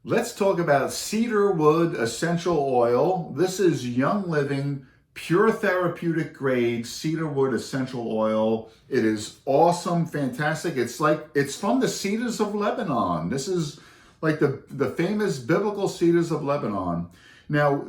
Let's talk about Cedarwood Essential Oil. This is Young Living, pure therapeutic grade Cedarwood Essential Oil. It is awesome, fantastic. It's from the Cedars of Lebanon. This is like the famous biblical Cedars of Lebanon. Now,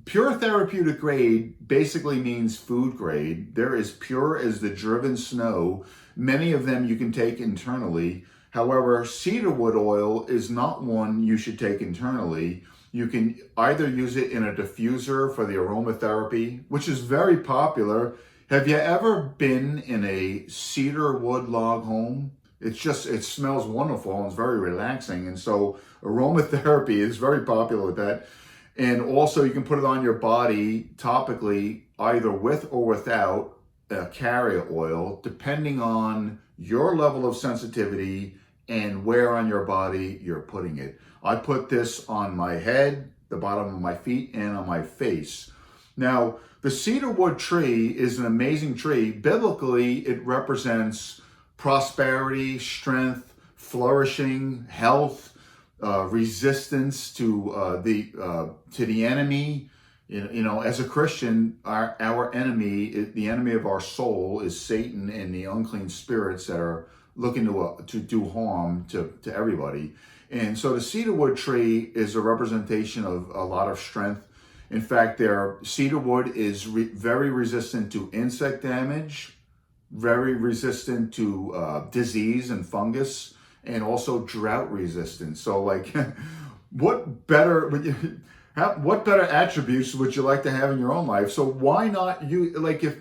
pure therapeutic grade basically means food grade. They're as pure as the driven snow. Many of them you can take internally. However, cedarwood oil is not one you should take internally. You can either use it in a diffuser for the aromatherapy, which is very popular. Have you ever been in a cedar wood log home? It smells wonderful and it's very relaxing. And so aromatherapy is very popular with that. And also you can put it on your body topically, either with or without carrier oil, depending on your level of sensitivity and where on your body you're putting it. I put this on my head, the bottom of my feet, and on my face. Now, the cedarwood tree is an amazing tree. Biblically, it represents prosperity, strength, flourishing, health, resistance to the enemy. You know, as a Christian, our enemy, the enemy of our soul, is Satan and the unclean spirits that are looking to do harm to everybody. And so the cedarwood tree is a representation of a lot of strength. In fact, cedarwood is very resistant to insect damage, very resistant to disease and fungus, and also drought resistant. So like, what better attributes would you like to have in your own life? So why not if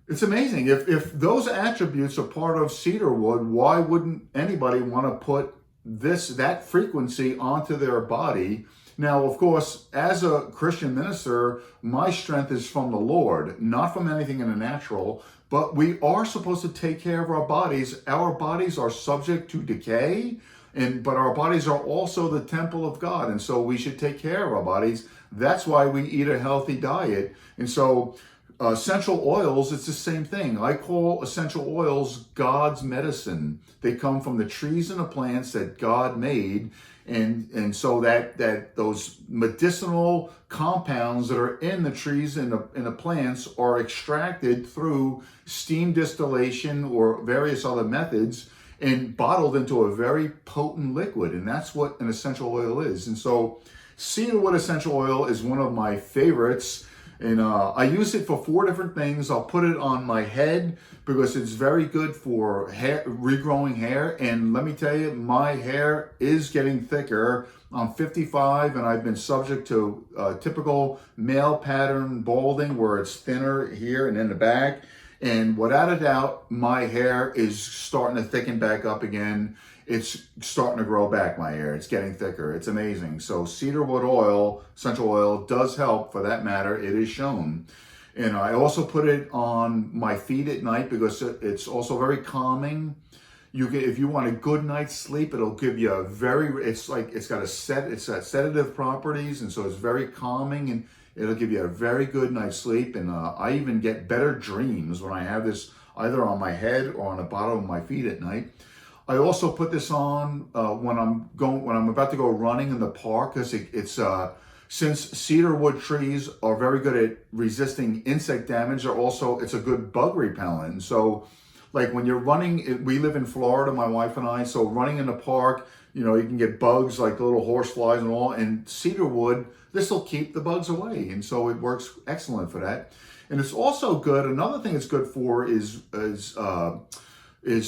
it's amazing. If those attributes are part of cedarwood, why wouldn't anybody want to put that frequency onto their body? Now, of course, as a Christian minister, my strength is from the Lord, not from anything in the natural, but we are supposed to take care of our bodies. Our bodies are subject to decay, but our bodies are also the temple of God, and so we should take care of our bodies. That's why we eat a healthy diet. And so essential oils, it's the same thing. I call essential oils God's medicine. They come from the trees and the plants that God made. And so that those medicinal compounds that are in the trees and the plants are extracted through steam distillation or various other methods and bottled into a very potent liquid. And that's what an essential oil is. And so cedarwood essential oil is one of my favorites. And I use it for 4 different things. I'll put it on my head because it's very good for hair, regrowing hair. And let me tell you, my hair is getting thicker. I'm 55 and I've been subject to typical male pattern balding where it's thinner here and in the back. And without a doubt, my hair is starting to thicken back up again. It's starting to grow back, my hair. It's getting thicker. It's amazing. So cedarwood oil, essential oil, does help. For that matter, it is shown. And I also put it on my feet at night because it's also very calming. If you want a good night's sleep, it'll give you it's got sedative properties, and so it's very calming, and it'll give you a very good night's sleep. And I even get better dreams when I have this either on my head or on the bottom of my feet at night. I also put this on when I'm about to go running in the park, because since cedarwood trees are very good at resisting insect damage, it's a good bug repellent. And so, like when you're running, we live in Florida, my wife and I, so running in the park, you can get bugs like little horse flies and all, and cedarwood, this will keep the bugs away. And so it works excellent for that. And it's also good, another thing it's good for is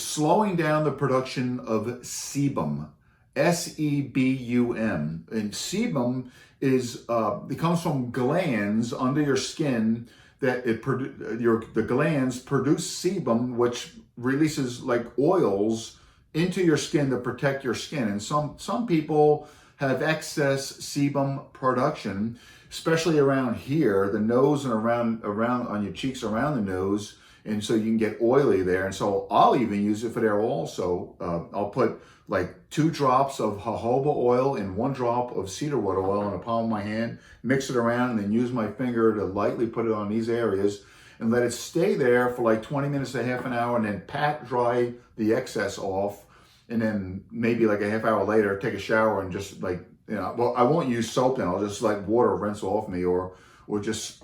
slowing down the production of sebum, sebum. And sebum it comes from glands under your skin that the glands produce sebum, which releases like oils into your skin to protect your skin. And some people have excess sebum production, especially around here, the nose, and around on your cheeks around the nose. And so you can get oily there. And so I'll even use it for there also. I'll put like 2 drops of jojoba oil and 1 drop of cedarwood oil in the palm of my hand, mix it around, and then use my finger to lightly put it on these areas and let it stay there for like 20 minutes to half an hour, and then pat dry the excess off. And then maybe like a half hour later, take a shower and just like well, I won't use soap then. I'll just let water rinse off me, or just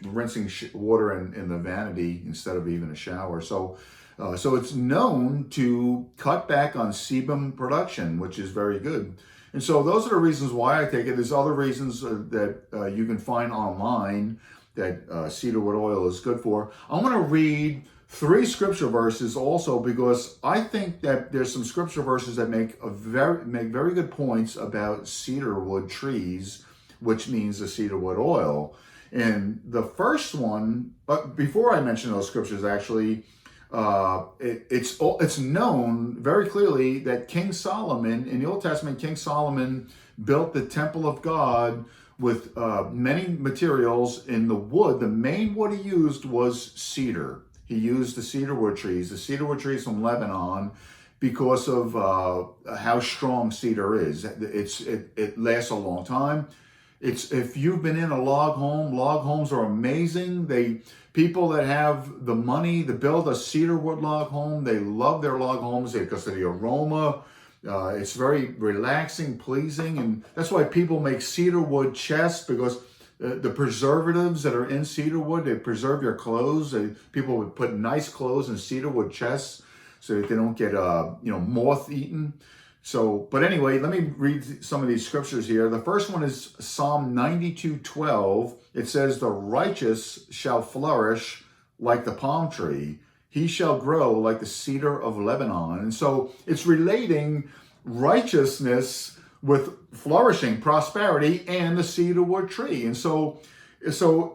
rinsing water in the vanity instead of even a shower. So it's known to cut back on sebum production, which is very good. And so those are the reasons why I take it. There's other reasons that you can find online that cedarwood oil is good for. I'm going to read 3 scripture verses also, because I think that there's some scripture verses that make very good points about cedarwood trees, which means the cedarwood oil. And the first one, but before I mention those scriptures, actually, it's known very clearly that King Solomon, in the Old Testament, King Solomon built the temple of God with many materials in the wood. The main wood he used was cedar. He used the cedarwood trees from Lebanon, because of how strong cedar is. It lasts a long time. If you've been in a log homes are amazing. People that have the money to build a cedarwood log home, they love their log homes because of the aroma. It's very relaxing, pleasing, and that's why people make cedarwood chests, because the preservatives that are in cedarwood, they preserve your clothes. People would put nice clothes in cedarwood chests so that they don't get moth eaten. So, but anyway, let me read some of these scriptures here. The first one is Psalm 92:12. It says, "The righteous shall flourish like the palm tree. He shall grow like the cedar of Lebanon." And so it's relating righteousness with flourishing, prosperity, and the cedarwood tree. And so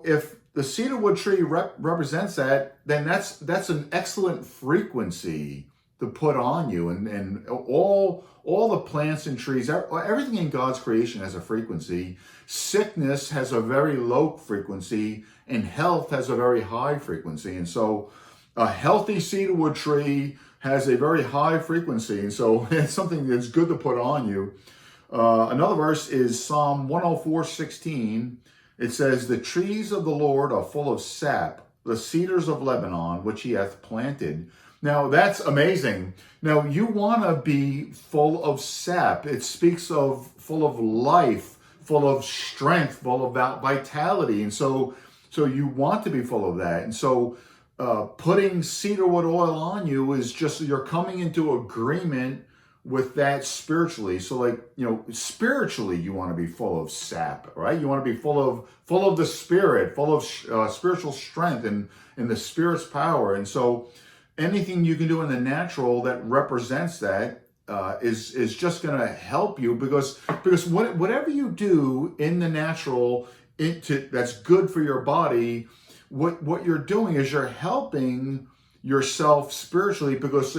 if the cedarwood tree represents that, then that's an excellent frequency to put on you. And all the plants and trees, everything in God's creation has a frequency. Sickness has a very low frequency, and health has a very high frequency. And so a healthy cedarwood tree has a very high frequency. And so it's something that's good to put on you. Another verse is Psalm 104:16. It says, "The trees of the Lord are full of sap, the cedars of Lebanon, which he hath planted." Now, that's amazing. Now, you want to be full of sap. It speaks of full of life, full of strength, full of vitality. And so you want to be full of that. And so putting cedarwood oil on you is just, you're coming into agreement with that spiritually. So spiritually, you want to be full of sap, right? You want to be full of the Spirit, full of spiritual strength and the Spirit's power. And so anything you can do in the natural that represents that is just going to help you, because whatever you do in the natural that's good for your body, what you're doing is you're helping yourself spiritually, because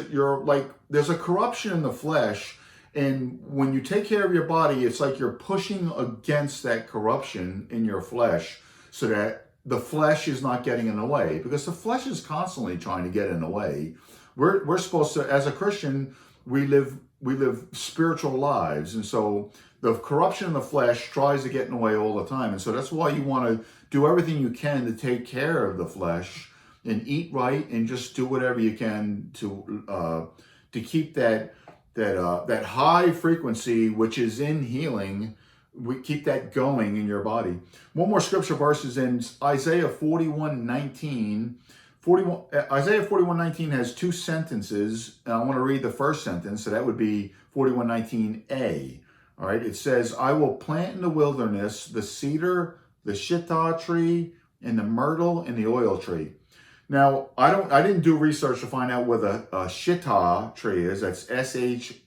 there's a corruption in the flesh, and when you take care of your body, it's like you're pushing against that corruption in your flesh, so that the flesh is not getting in the way, because the flesh is constantly trying to get in the way. We're supposed to, as a Christian, we live spiritual lives, and so the corruption in the flesh tries to get in the way all the time. And so that's why you want to do everything you can to take care of the flesh and eat right, and just do whatever you can to keep that high frequency, which is in healing. We keep that going in your body. One more scripture verse is in Isaiah 41:19. Isaiah 41:19 has 2 sentences, and I want to read the first sentence. So that would be 41:19a. All right, it says, "I will plant in the wilderness the cedar, the shittah tree, and the myrtle, and the oil tree." Now, I didn't do research to find out what a shittah tree is. That's SHITTAH.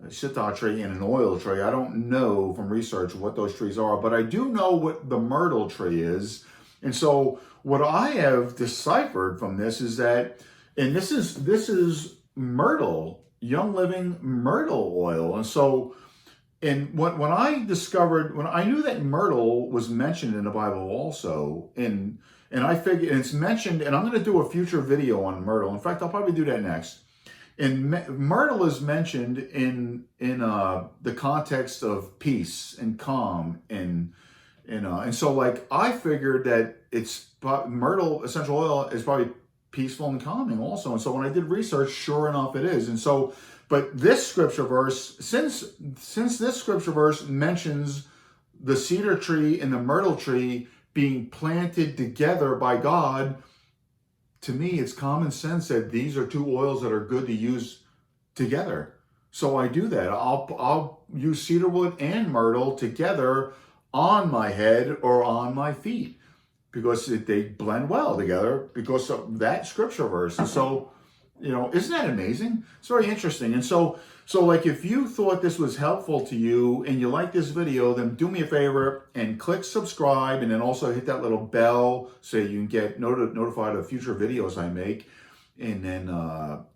A shittah tree and an oil tree. I don't know from research what those trees are, but I do know what the myrtle tree is. And so what I have deciphered from this is that, and this is myrtle, Young Living myrtle oil. And so, and when I knew that myrtle was mentioned in the Bible also, and I figured, and it's mentioned, and I'm going to do a future video on myrtle. In fact, I'll probably do that next. And myrtle is mentioned in the context of peace and calm, and so I figured that myrtle essential oil is probably peaceful and calming also. And so when I did research, sure enough it is. And so, but this scripture verse, since this scripture verse mentions the cedar tree and the myrtle tree being planted together by God, to me, it's common sense that these are two oils that are good to use together. So I do that. I'll use cedarwood and myrtle together on my head or on my feet because they blend well together because of that scripture verse. And so, you know, isn't that amazing? It's very interesting. And so like if you thought this was helpful to you and you like this video, then do me a favor and click subscribe, and then also hit that little bell so you can get notified of future videos I make. And then,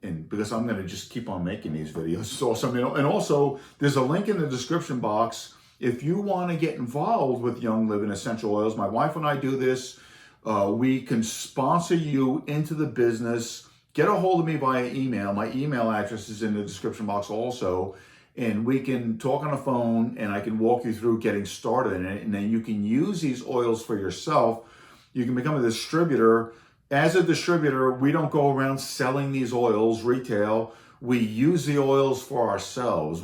and because I'm going to just keep on making these videos. It's awesome. And also there's a link in the description box. If you want to get involved with Young Living Essential Oils, my wife and I do this. We can sponsor you into the business. Get a hold of me via email. My email address is in the description box also. And we can talk on the phone and I can walk you through getting started in it. And then you can use these oils for yourself. You can become a distributor. As a distributor, we don't go around selling these oils retail. We use the oils for ourselves.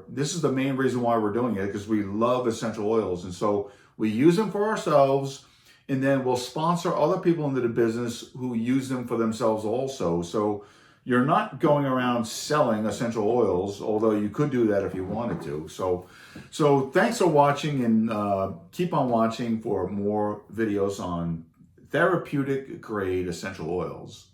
This is the main reason why we're doing it, because we love essential oils. And so we use them for ourselves, and then we'll sponsor other people into the business who use them for themselves also. So you're not going around selling essential oils, although you could do that if you wanted to. So thanks for watching, and keep on watching for more videos on therapeutic grade essential oils.